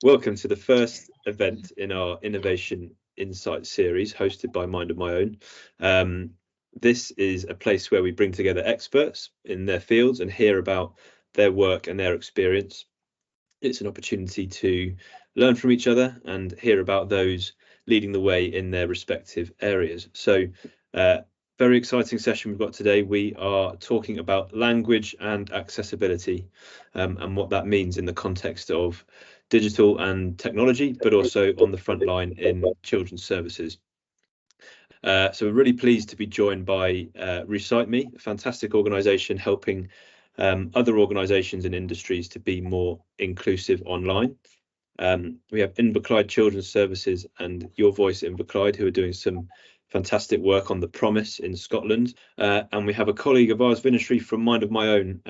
Welcome to the first event in our Innovation Insight series hosted by Mind of My Own. This is a place where we bring together experts in their fields and hear about their work and their experience. It's an opportunity to learn from each other and hear about those leading the way in their respective areas. So very exciting session we've got today. We are talking about language and accessibility and what that means in the context of digital and technology, but also on the front line in children's services. So we're really pleased to be joined by Recite Me, a fantastic organisation helping other organisations and industries to be more inclusive online. We have Inverclyde Children's Services and Your Voice Inverclyde, who are doing some fantastic work on the Promise in Scotland. And we have a colleague of ours, Vinishree from Mind of My Own,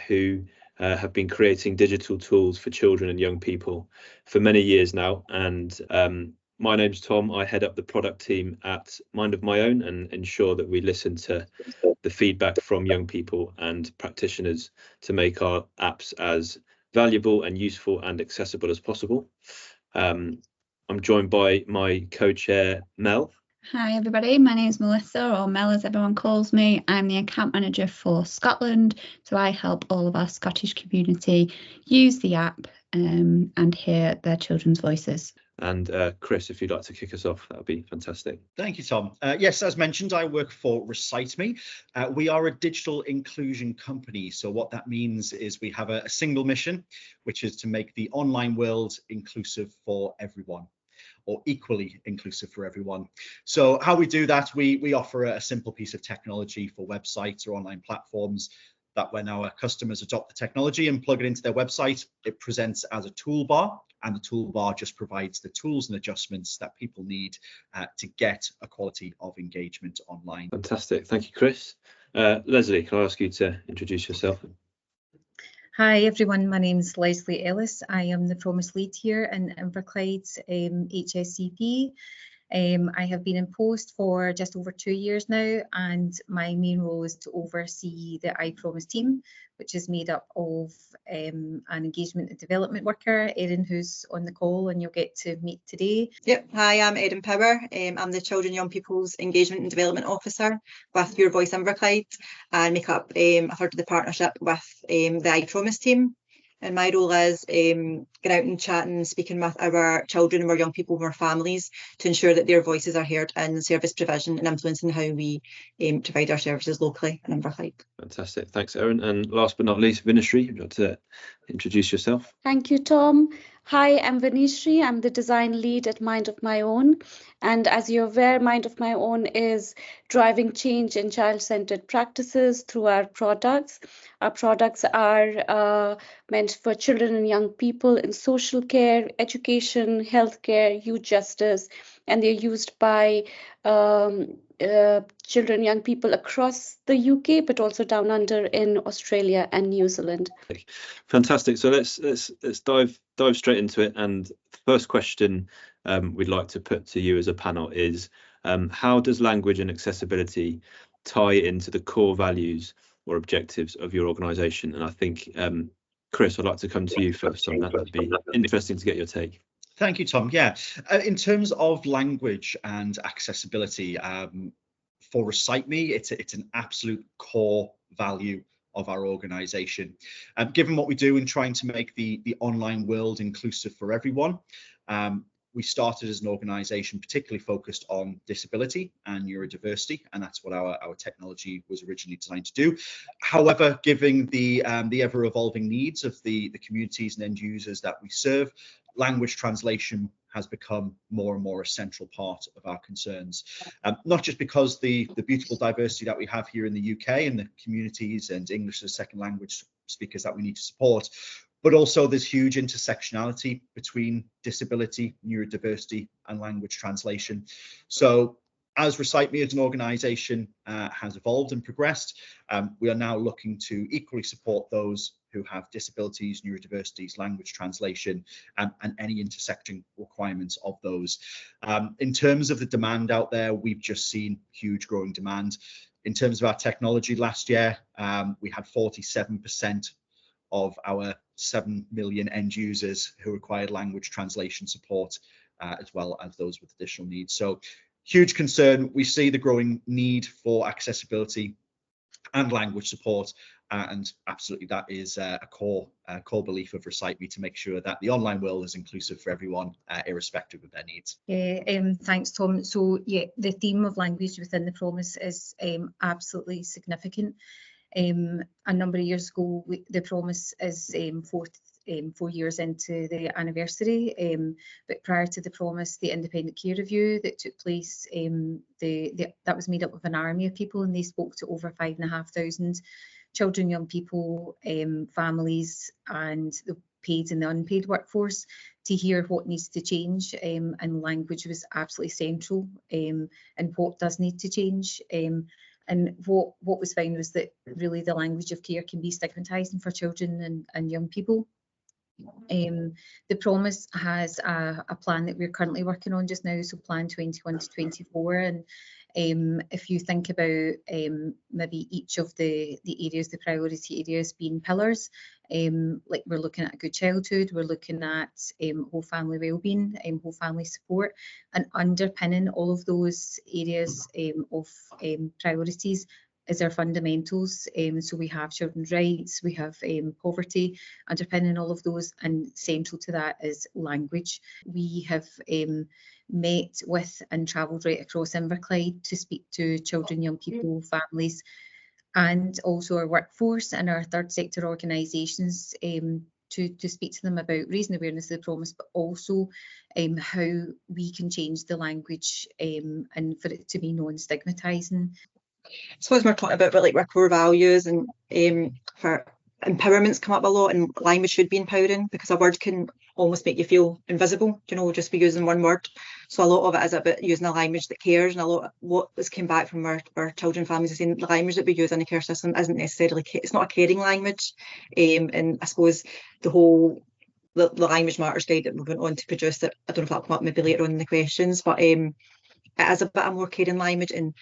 who have been creating digital tools for children and young people for many years now. And my name's Tom. I head up the product team at Mind of My Own and ensure that we listen to the feedback from young people and practitioners to make our apps as valuable and useful and accessible as possible. I'm joined by my co-chair, Mel. Hi everybody, my name is Melissa, or Mel as everyone calls me. I'm the account manager for Scotland, so I help all of our Scottish community use the app and hear their children's voices. And Chris, if you'd like to kick us off, that would be fantastic. Thank you, Tom. Yes, as mentioned, I work for Recite Me. We are a digital inclusion company. So what that means is we have a single mission, which is to make the online world inclusive for everyone, or equally inclusive for everyone. So how we do that, we offer a simple piece of technology for websites or online platforms that when our customers adopt the technology and plug it into their website, it presents as a toolbar, and the toolbar just provides the tools and adjustments that people need to get a quality of engagement online. Fantastic. Thank you, Chris. Lesley, can I ask you to introduce yourself? Hi everyone, my name is Lesley Ellis. I am the Promise Lead here in Inverclyde's HSCP. I have been in post for just over 2 years now, and my main role is to oversee the I Promise team, which is made up of an engagement and development worker, Erin, who's on the call and you'll get to meet today. Yep, hi, I'm Erin Power. I'm the Children and Young People's Engagement and Development Officer with Your Voice Inverclyde, and make up a third of the partnership with the I Promise team. And my role is going out and chatting and speaking with our children and our young people and our families to ensure that their voices are heard in service provision and influencing how we provide our services locally in Inverclyde. Fantastic. Thanks, Erin. And last but not least, Vinishree, would you like to introduce yourself? Thank you, Tom. Hi, I'm Vinishree. I'm the design lead at Mind of My Own. And as you're aware, Mind of My Own is driving change in child-centered practices through our products. Our products are meant for children and young people in social care, education, healthcare, youth justice, and they're used by children and young people across the UK, but also down under in Australia and New Zealand. Fantastic. So let's dive straight into it. And the first question we'd like to put to you as a panel is, how does language and accessibility tie into the core values or objectives of your organisation? And I think, Chris, I'd like to come to you first on that. That'd be interesting to get your take. Thank you, Tom. Yeah, in terms of language and accessibility, for Recite Me, it's an absolute core value of our organisation. Given what we do in trying to make the online world inclusive for everyone, we started as an organisation particularly focused on disability and neurodiversity, and that's what our technology was originally designed to do. However, given the ever-evolving needs of the communities and end users that we serve, language translation has become more and more a central part of our concerns, not just because the beautiful diversity that we have here in the UK and the communities and English as a second language speakers that we need to support, but also there's huge intersectionality between disability, neurodiversity and language translation. So as Recite Me as an organisation has evolved and progressed, we are now looking to equally support those who have disabilities, neurodiversities, language translation, and any intersecting requirements of those. In terms of the demand out there, we've just seen huge growing demand. In terms of our technology last year, we had 47% of our 7 million end users who required language translation support, as well as those with additional needs. So huge concern. We see the growing need for accessibility and language support, and absolutely that is a core belief of Recite Me, to make sure that the online world is inclusive for everyone, irrespective of their needs. Thanks, Tom. So yeah, the theme of language within the promise is absolutely significant. A number of years ago, the promise is 4 years into the anniversary, but prior to the promise, the independent care review that took place, that was made up of an army of people, and they spoke to over 5,500 children, young people, families, and the paid and the unpaid workforce, to hear what needs to change, and language was absolutely central, and what does need to change. And what was found was that really the language of care can be stigmatising for children and young people. The promise has a plan that we're currently working on just now, so plan 21 to 24, and if you think about maybe each of the areas, the priority areas being pillars, like we're looking at a good childhood, we're looking at whole family wellbeing, whole family support, and underpinning all of those areas of priorities is our fundamentals. So we have children's rights, we have poverty underpinning all of those, and central to that is language. We have met with and travelled right across Inverclyde to speak to children, young people, families, and also our workforce and our third sector organisations, to speak to them about raising awareness of the promise, but also how we can change the language and for it to be non-stigmatising. I suppose we're talking about like our core values, and for empowerment's come up a lot, and language should be empowering, because a word can almost make you feel invisible, you know, just be using one word. So a lot of it is about using a language that cares, and a lot of what has came back from our children families is saying the language that we use in the care system isn't necessarily, it's not a caring language. And I suppose the language matters guide that we went on to produce, that I don't know if that'll come up maybe later on in the questions, but it is a bit of more caring language. And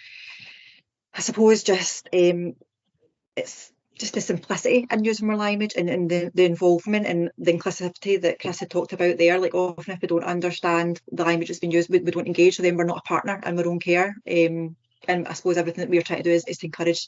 I suppose just it's just the simplicity in using more language, and the involvement and the inclusivity that Chris had talked about there. Like, often if we don't understand the language that's been used, we don't engage, so then we're not a partner in our own care. And I suppose everything that we're trying to do is to encourage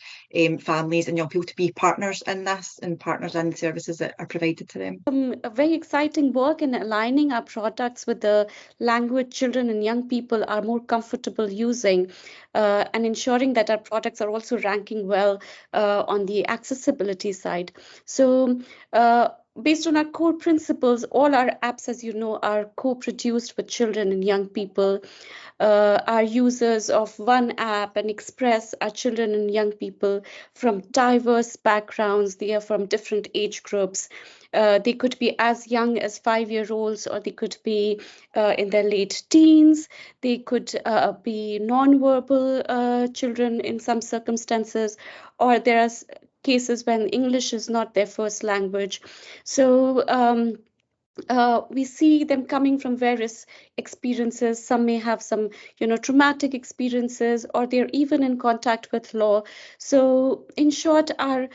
families and young people to be partners in this, and partners in the services that are provided to them. A very exciting work in aligning our products with the language children and young people are more comfortable using, and ensuring that our products are also ranking well on the accessibility side. So based on our core principles, all our apps, as you know, are co-produced with children and young people. Our users of one app and express are children and young people from diverse backgrounds. They are from different age groups. They could be as young as 5-year-olds, or they could be in their late teens. They could be non-verbal children in some circumstances, or there are cases when English is not their first language. So we see them coming from various experiences. Some may have some, traumatic experiences, or they're even in contact with law. So in short, our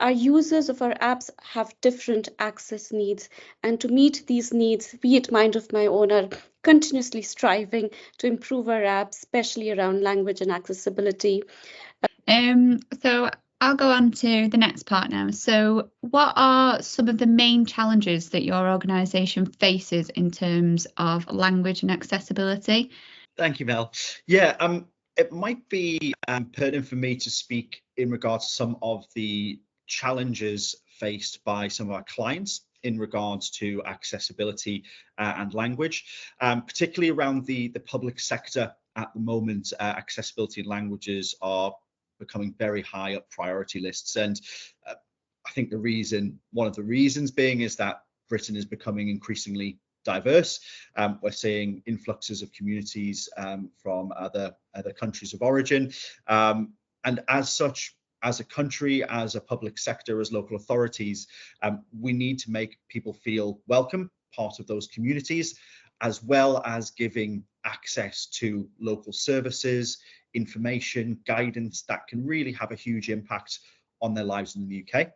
users of our apps have different access needs, and to meet these needs, we at Mind of My Own are continuously striving to improve our apps, especially around language and accessibility. So I'll go on to the next part now. So what are some of the main challenges that your organisation faces in terms of language and accessibility? Thank you, Mel. Yeah, it might be pertinent for me to speak in regards to some of the challenges faced by some of our clients in regards to accessibility and language, particularly around the public sector. At the moment, accessibility and languages are becoming very high up priority lists, and I think one of the reasons being is that Britain is becoming increasingly diverse. We're seeing influxes of communities from other countries of origin, and as such, as a country, as a public sector, as local authorities, we need to make people feel welcome, part of those communities, as well as giving access to local services, information, guidance that can really have a huge impact on their lives in the UK.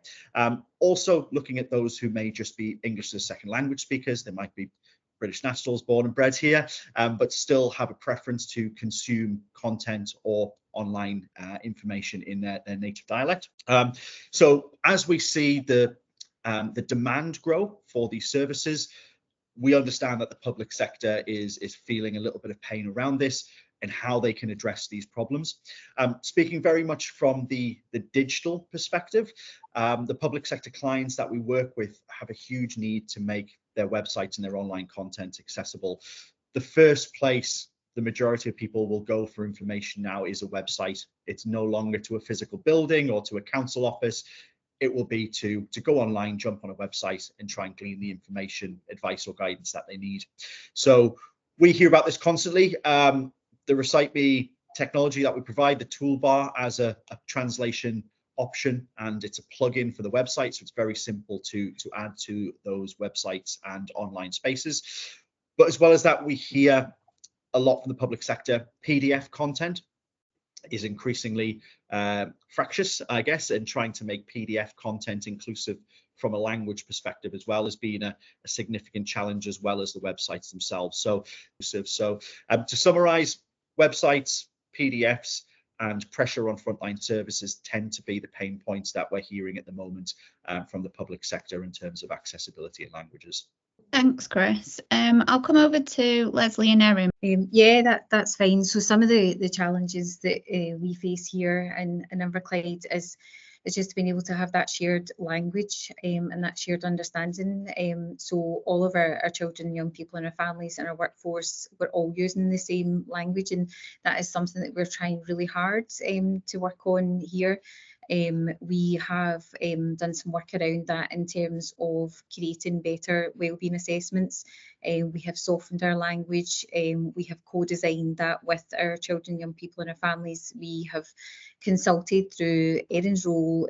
Also looking at those who may just be English as a second language speakers. They might be British nationals born and bred here, but still have a preference to consume content or online information in their native dialect. So as we see the demand grow for these services, we understand that the public sector is feeling a little bit of pain around this and how they can address these problems. Speaking very much from the digital perspective, the public sector clients that we work with have a huge need to make their websites and their online content accessible. The first place the majority of people will go for information now is a website. It's no longer to a physical building or to a council office. It will be to go online, jump on a website and try and glean the information, advice or guidance that they need. So we hear about this constantly. The Recite Me technology that we provide, the toolbar as a translation option, and it's a plugin for the website. So it's very simple to add to those websites and online spaces. But as well as that, we hear a lot from the public sector. PDF content is increasingly fractious, I guess, and trying to make PDF content inclusive from a language perspective as well has been a significant challenge, as well as the websites themselves. So to summarize, websites, PDFs, and pressure on frontline services tend to be the pain points that we're hearing at the moment from the public sector in terms of accessibility in languages. Thanks, Chris. I'll come over to Lesley and Erin. Yeah, that's fine. So some of the challenges that we face here in Inverclyde is just being able to have that shared language and that shared understanding. So all of our children, young people and our families and our workforce, we're all using the same language, and that is something that we're trying really hard to work on here. We have done some work around that in terms of creating better wellbeing assessments. We have softened our language. We have co-designed that with our children, young people and our families. We have consulted through Erin's role.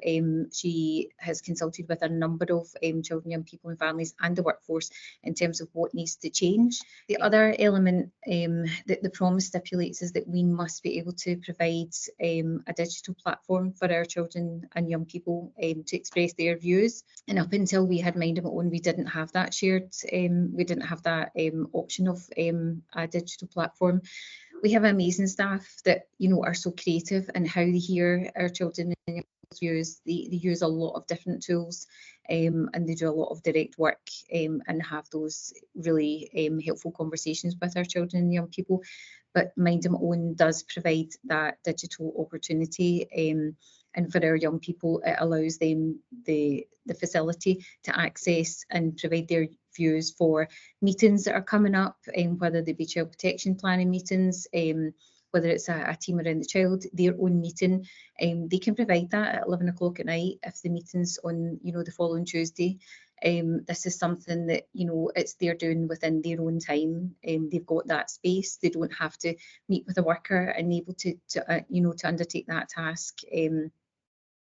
She has consulted with a number of children, young people and families and the workforce in terms of what needs to change. The other element that the promise stipulates is that we must be able to provide a digital platform for our children and young people to express their views. And up until we had Mind of My Own, we didn't have that shared, we didn't have that option of a digital platform. We have amazing staff that, you know, are so creative in how they hear our children and young people's views. They use a lot of different tools and they do a lot of direct work and have those really helpful conversations with our children and young people. But Mind of My Own does provide that digital opportunity. And for our young people, it allows them the facility to access and provide their views for meetings that are coming up, whether they be child protection planning meetings, whether it's a team around the child, their own meeting. They can provide that at 11 o'clock at night if the meeting's on, you know, the following Tuesday. This is something that, you know, they're doing within their own time. They've got that space. They don't have to meet with a worker and able to undertake that task.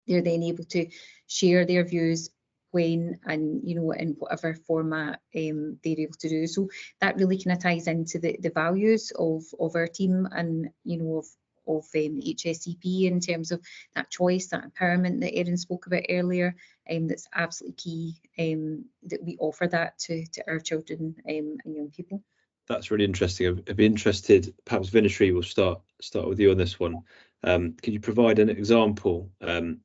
They're then able to share their views when and, you know, in whatever format they're able to do. So that really kind of ties into the values of our team and, you know, of HSCP in terms of that choice, that empowerment that Erin spoke about earlier. That's absolutely key that we offer that to our children and young people. That's really interesting. I'd be interested, perhaps Vinishree, will start with you on this one. Could you provide an example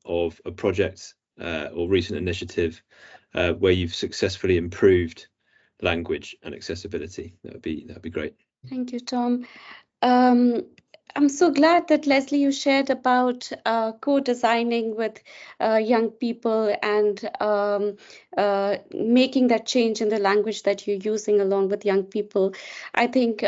of a project or recent initiative where you've successfully improved language and accessibility? That'd be great. Thank you, Tom. I'm so glad that, Lesley, you shared about co-designing with young people and making that change in the language that you're using along with young people. I think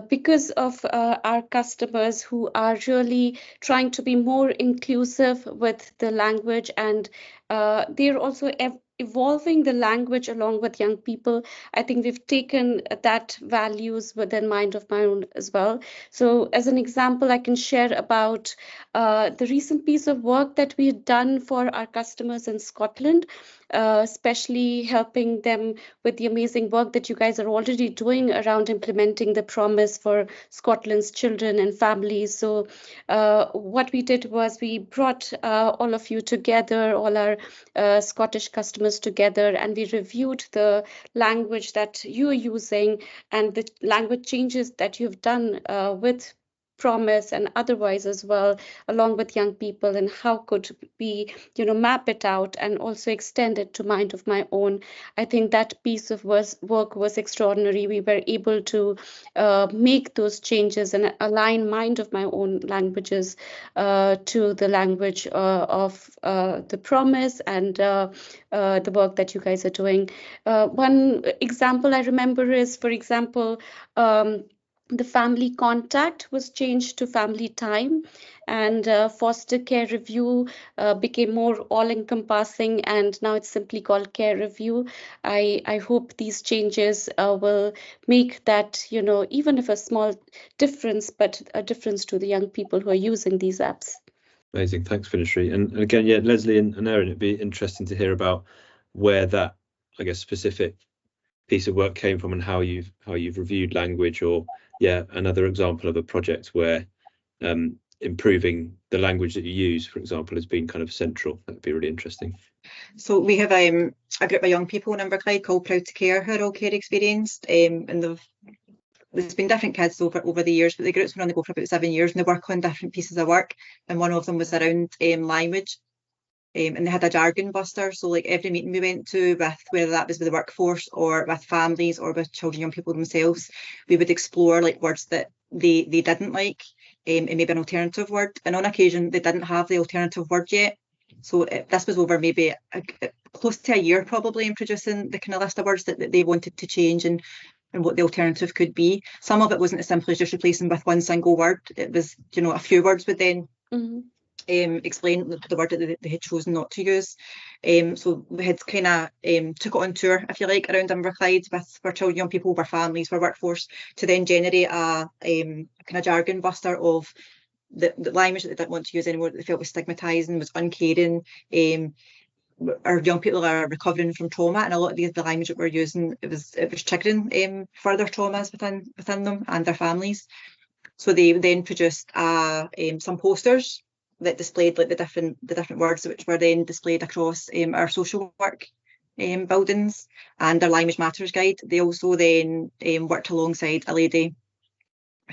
because of our customers who are really trying to be more inclusive with the language, and they're also evolving the language along with young people, I think we've taken that values within Mind of My Own as well. So as an example, I can share about the recent piece of work that we had done for our customers in Scotland, especially helping them with the amazing work that you guys are already doing around implementing the promise for Scotland's children and families. So what we did was we brought all of you together, all our Scottish customers together, and we reviewed the language that you're using and the language changes that you've done with promise and otherwise as well, along with young people, and how could we, map it out and also extend it to Mind of My Own. I think that piece of work was extraordinary. We were able to make those changes and align Mind of My Own languages to the language of the promise and the work that you guys are doing. One example I remember is, for example, the family contact was changed to family time, and foster care review became more all-encompassing, and now it's simply called care review. I hope these changes will make that, even if a small difference, but a difference to the young people who are using these apps. Amazing, thanks, Vinishree. And again, yeah, Lesley and Erin, it'd be interesting to hear about where that, I guess, specific piece of work came from and how you've reviewed language, or another example of a project where improving the language that you use, for example, has been kind of central. That'd be really interesting. So we have a group of young people in Inverclyde called Proud to Care, who are all care experienced, and there's been different kids over the years, but the group's been on the go for about 7 years, and they work on different pieces of work, and one of them was around language. And they had a jargon buster, so like every meeting we went to, with whether that was with the workforce or with families or with children, young people themselves, we would explore like words that they didn't like, and maybe an alternative word. And on occasion they didn't have the alternative word yet, so this was over maybe close to a year probably in producing the kind of list of words that they wanted to change and what the alternative could be. Some of it wasn't as simple as just replacing with one single word. It was, a few words would then explain the word that they had chosen not to use. So we had kind of took it on tour, if you like, around Inverclyde for children, young people, for families, for workforce, to then generate a kind of jargon buster of the language that they didn't want to use anymore, that they felt was stigmatising, was uncaring. Our young people are recovering from trauma, and a lot of the language that we're using, it was triggering further traumas within them and their families. So they then produced some posters that displayed like the different words, which were then displayed across our social work buildings and their Language Matters guide. They also then worked alongside a lady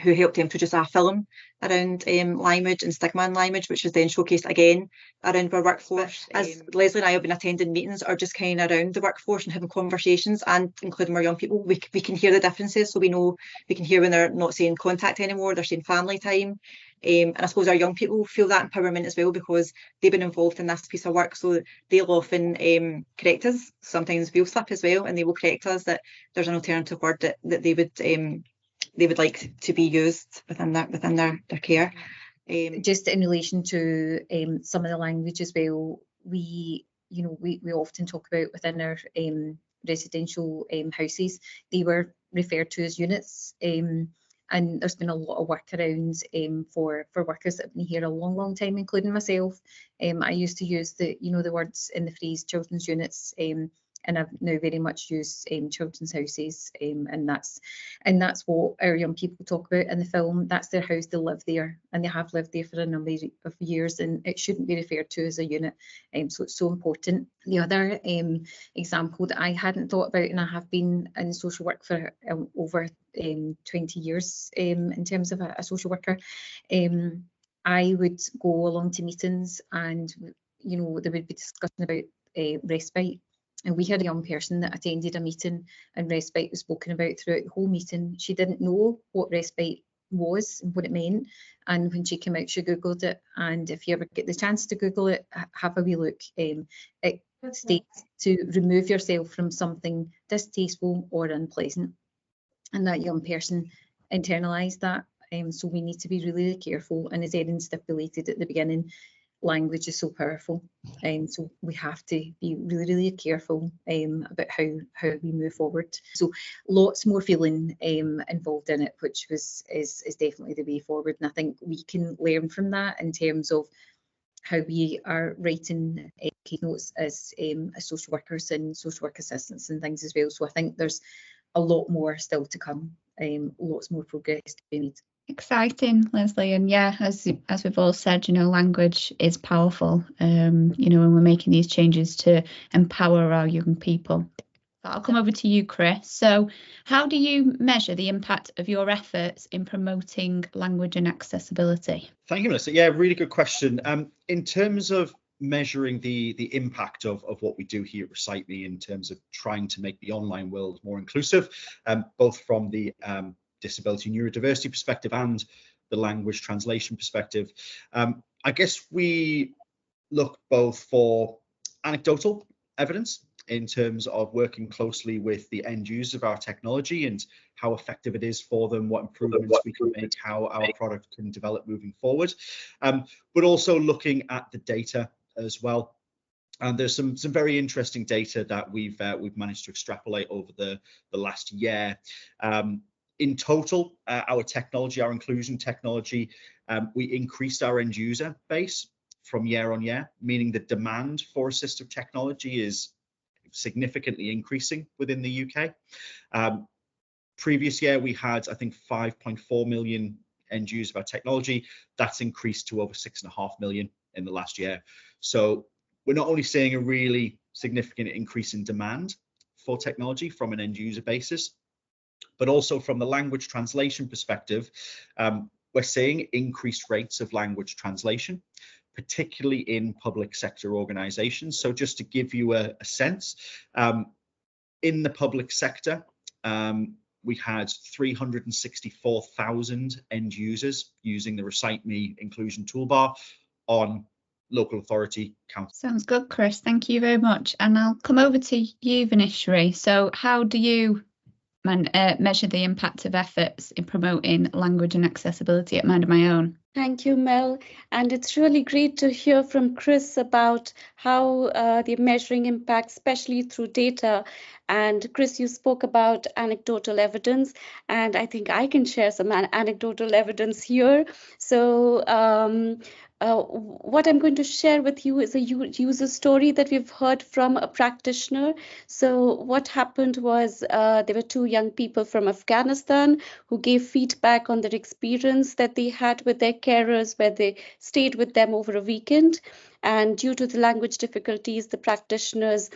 who helped them produce a film around language and stigma in language, which was then showcased again around our workforce. As Lesley and I have been attending meetings or just kind of around the workforce and having conversations, and including our young people, we can hear the differences. So we can hear when they're not saying contact anymore, they're saying family time. And I suppose our young people feel that empowerment as well, because they've been involved in this piece of work, so they'll often correct us. Sometimes we'll slip as well, and they will correct us that there's an alternative word that they would like to be used within their care. Just in relation to some of the language as well, we often talk about within our residential houses, they were referred to as units. And there's been a lot of work around for workers that have been here a long time, including myself. I used to use the words in the phrase children's units, and I've now very much used children's houses, and that's what our young people talk about in the film. That's their house, they live there, and they have lived there for a number of years, and it shouldn't be referred to as a unit. So it's so important. The other example that I hadn't thought about, and I have been in social work for over 20 years in terms of a social worker, I would go along to meetings, and they would be discussing about respite. And we had a young person that attended a meeting, and respite was spoken about throughout the whole meeting. She didn't know what respite was and what it meant, and when she came out, she googled it. And if you ever get the chance to Google it, have a wee look. It states to remove yourself from something distasteful or unpleasant, and that young person internalised that. So we need to be really careful, and as Erin stipulated at the beginning, language is so powerful, and so we have to be really, really careful about how we move forward. So lots more feeling involved in it, which is definitely the way forward, and I think we can learn from that in terms of how we are writing keynotes as social workers and social work assistants and things as well. So I think there's a lot more still to come, lots more progress to be made. Exciting, Lesley, and yeah, as we've all said, language is powerful. When we're making these changes to empower our young people. I'll come over to you, Chris. So how do you measure the impact of your efforts in promoting language and accessibility? Thank you, Melissa. Yeah, really good question. In terms of measuring the impact of what we do here at Recite Me in terms of trying to make the online world more inclusive, both from the disability neurodiversity perspective and the language translation perspective, I guess we look both for anecdotal evidence in terms of working closely with the end users of our technology and how effective it is for them, what improvements we can make, how our product can develop moving forward, but also looking at the data as well. And there's some very interesting data that we've managed to extrapolate over the last year. In total, our technology, our inclusion technology, we increased our end user base from year on year, meaning the demand for assistive technology is significantly increasing within the UK. Previous year, we had, I think, 5.4 million end users of our technology. That's increased to over 6.5 million in the last year. So we're not only seeing a really significant increase in demand for technology from an end user basis, but also from the language translation perspective, we're seeing increased rates of language translation, particularly in public sector organizations. So just to give you a sense, in the public sector, we had 364,000 end users using the Recite Me inclusion toolbar on local authority council. Sounds good, Chris. Thank you very much. And I'll come over to you, Vinishree. So how do you measure the impact of efforts in promoting language and accessibility at Mind of My Own? Thank you, Mel. And it's really great to hear from Chris about how they're measuring impact, especially through data. And Chris, you spoke about anecdotal evidence, and I think I can share some anecdotal evidence here. So what I'm going to share with you is a user story that we've heard from a practitioner. So what happened was there were two young people from Afghanistan who gave feedback on their experience that they had with their carers, where they stayed with them over a weekend. And due to the language difficulties, the practitioners,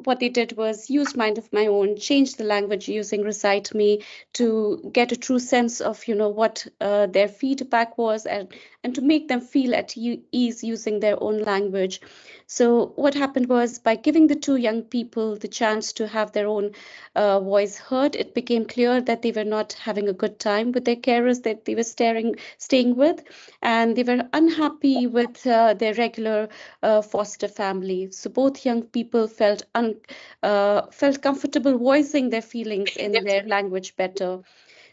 what they did was use Mind of My Own, change the language using Recite Me to get a true sense of, what their feedback was and to make them feel at ease using their own language. So what happened was, by giving the two young people the chance to have their own voice heard, it became clear that they were not having a good time with their carers that they were staying with, and they were unhappy with their regular foster family. So both young people felt comfortable voicing their feelings in their language better.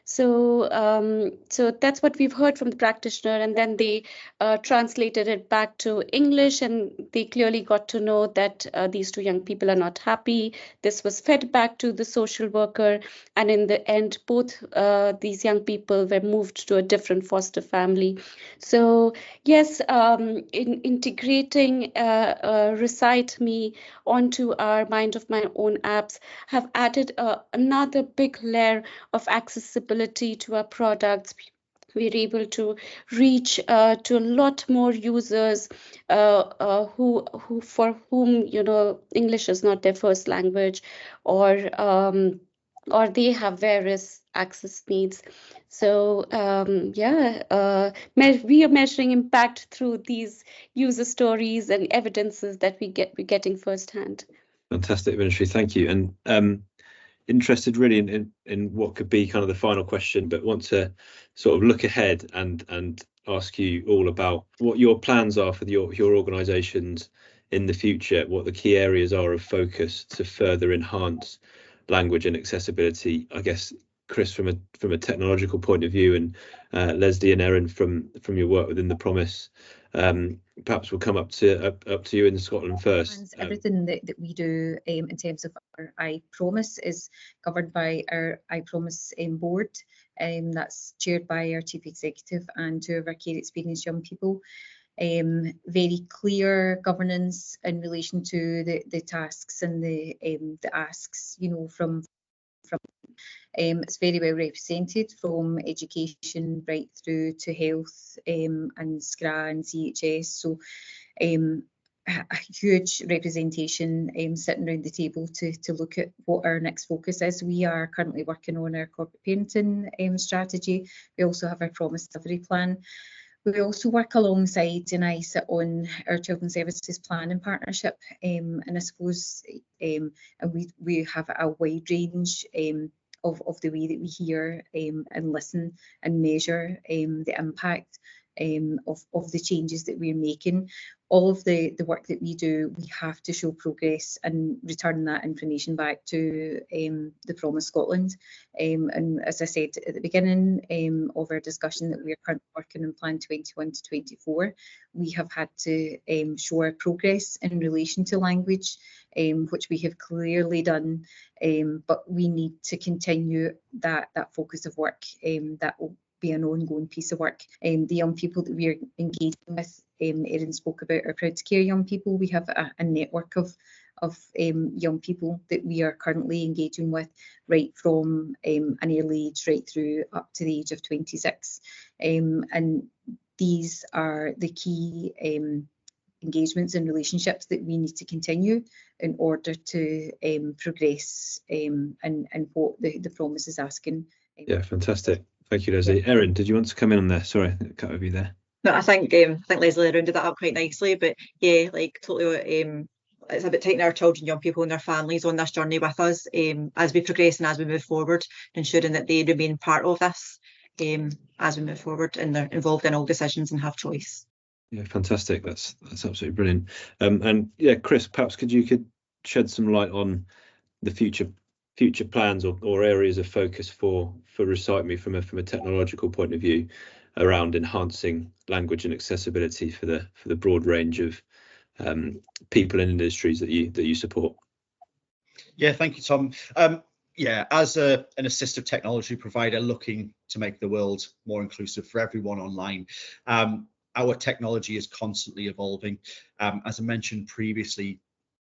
So that's what we've heard from the practitioner, and then they translated it back to English, and they clearly got to know that these two young people are not happy. This was fed back to the social worker, and in the end, both these young people were moved to a different foster family. So yes, in integrating Recite Me onto our Mind of My Own apps have added another big layer of accessibility to our products. We're able to reach to a lot more users who for whom English is not their first language, or they have various access needs. So we are measuring impact through these user stories and evidences that we're getting firsthand. Fantastic, Vinishree. Thank you. And interested really in what could be kind of the final question, but want to sort of look ahead and ask you all about what your plans are for your organisations in the future, what the key areas are of focus to further enhance language and accessibility, I guess, Chris, from a technological point of view, and Lesley and Erin from your work within the Promise. Perhaps we'll come up to you in Scotland first. Everything that we do in terms of our I Promise is governed by our I Promise board. That's chaired by our chief executive and two of our care experienced young people. Very clear governance in relation to the tasks and the asks, you know, from it's very well represented from education right through to health and SCRA and CHS. So a huge representation sitting around the table to look at what our next focus is. We are currently working on our corporate parenting strategy. We also have our Promise Delivery Plan. We also work alongside, and I sit on our Children's Services Plan in partnership, and I suppose and we have a wide range of the way that we hear and listen and measure the impact of the changes that we're making. All of the work that we do, we have to show progress and return that information back to the Promise Scotland. And as I said at the beginning of our discussion that we are currently working on Plan 21 to 24, we have had to show our progress in relation to language, which we have clearly done, but we need to continue that focus of work. That will be an ongoing piece of work. The young people that we are engaging with, Erin spoke about our Proud to Care young people. We have a network of young people that we are currently engaging with, right from an early age right through up to the age of 26. And these are the key engagements and relationships that we need to continue in order to progress and what the Promise is asking. Yeah, fantastic. Thank you, Lesley. Erin, did you want to come in on there? Sorry, I cut over you there. No, I think Lesley rounded that up quite nicely, but yeah, like totally. It's about taking our children, young people, and their families on this journey with us as we progress and as we move forward, ensuring that they remain part of this as we move forward and they're involved in all decisions and have choice. Yeah, fantastic. That's absolutely brilliant. And yeah, Chris, perhaps could shed some light on the future plans or areas of focus for Recite Me from a technological point of view around enhancing language and accessibility for the broad range of people in industries that you support. Yeah, thank you, Tom. Yeah, as an assistive technology provider looking to make the world more inclusive for everyone online, our technology is constantly evolving. As I mentioned previously,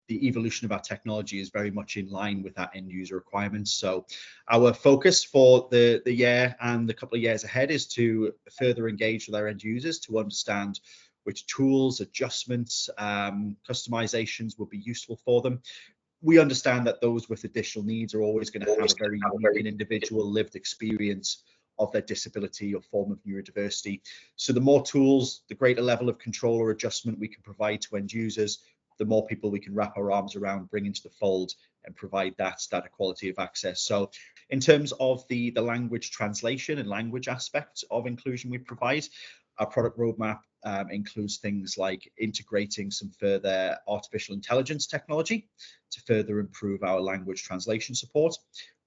the evolution of our technology is very much in line with our end user requirements. So our focus for the year and the couple of years ahead is to further engage with our end users to understand which tools, adjustments, customizations will be useful for them. We understand that those with additional needs are always going to have a very unique and individual lived experience of their disability or form of neurodiversity. So the more tools, the greater level of control or adjustment we can provide to end users, the more people we can wrap our arms around, bring into the fold and provide that equality of access. So in terms of the language translation and language aspect of inclusion we provide, our product roadmap includes things like integrating some further artificial intelligence technology to further improve our language translation support.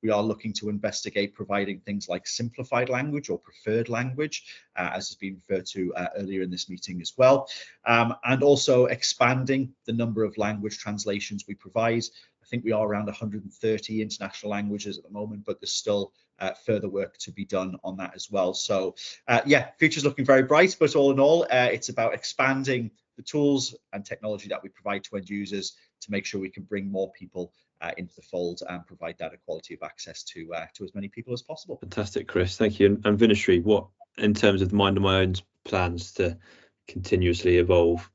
We are looking to investigate providing things like simplified language or preferred language, as has been referred to earlier in this meeting as well, and also expanding the number of language translations we provide. I think we are around 130 international languages at the moment, but there's still further work to be done on that as well. So yeah, future's looking very bright, but all in all, it's about expanding the tools and technology that we provide to end users to make sure we can bring more people into the fold and provide that equality of access to as many people as possible. Fantastic, Chris. Thank you. And Vinishree, what in terms of Mind of My Own's plans to continuously evolve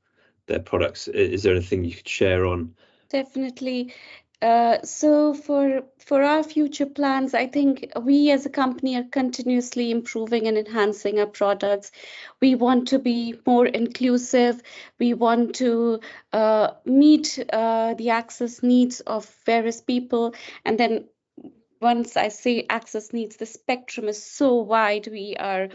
their products, is there anything you could share on? Definitely. So for our future plans, I think we as a company are continuously improving and enhancing our products. We want to be more inclusive. We want to meet the access needs of various people. And then once I say access needs, the spectrum is so wide. We are,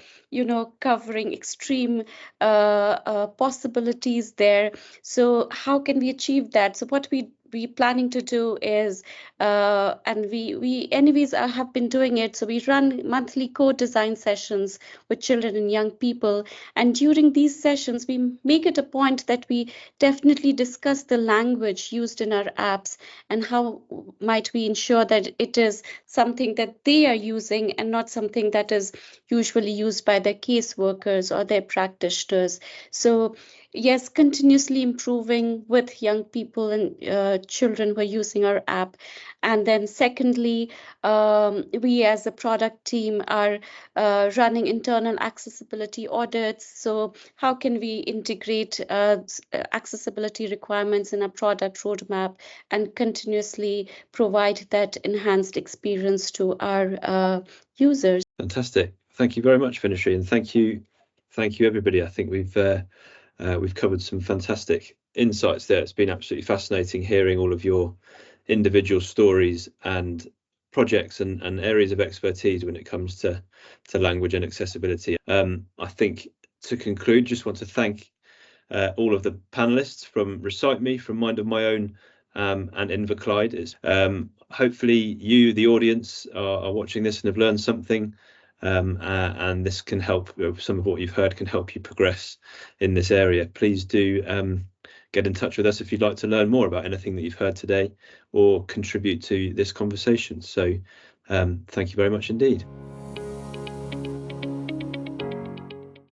covering extreme possibilities there. So how can we achieve that? So what we we planning to do is, and we anyways have been doing it. So we run monthly co-design sessions with children and young people. And during these sessions, we make it a point that we definitely discuss the language used in our apps and how might we ensure that it is something that they are using and not something that is usually used by their caseworkers or their practitioners. So yes, continuously improving with young people and children who are using our app. And then secondly, we as a product team are running internal accessibility audits. So how can we integrate accessibility requirements in a product roadmap and continuously provide that enhanced experience to our users? Fantastic. Thank you very much, Vinishree, and thank you everybody. I think we've covered some fantastic insights there. It's been absolutely fascinating hearing all of your individual stories and projects and areas of expertise when it comes to language and accessibility. I think to conclude, just want to thank all of the panelists from Recite Me, from Mind of My Own, and Inverclyde. Hopefully you, the audience, are watching this and have learned something. And this can help, some of what you've heard can help you progress in this area. Please do get in touch with us if you'd like to learn more about anything that you've heard today or contribute to this conversation. So thank you very much indeed.